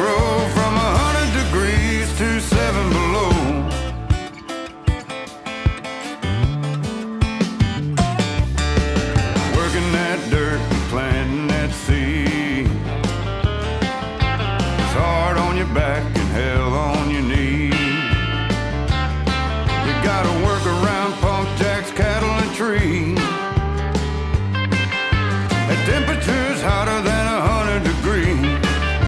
grow from 100 degrees to 7 below. Working that dirt and planting that seed, it's hard on your back.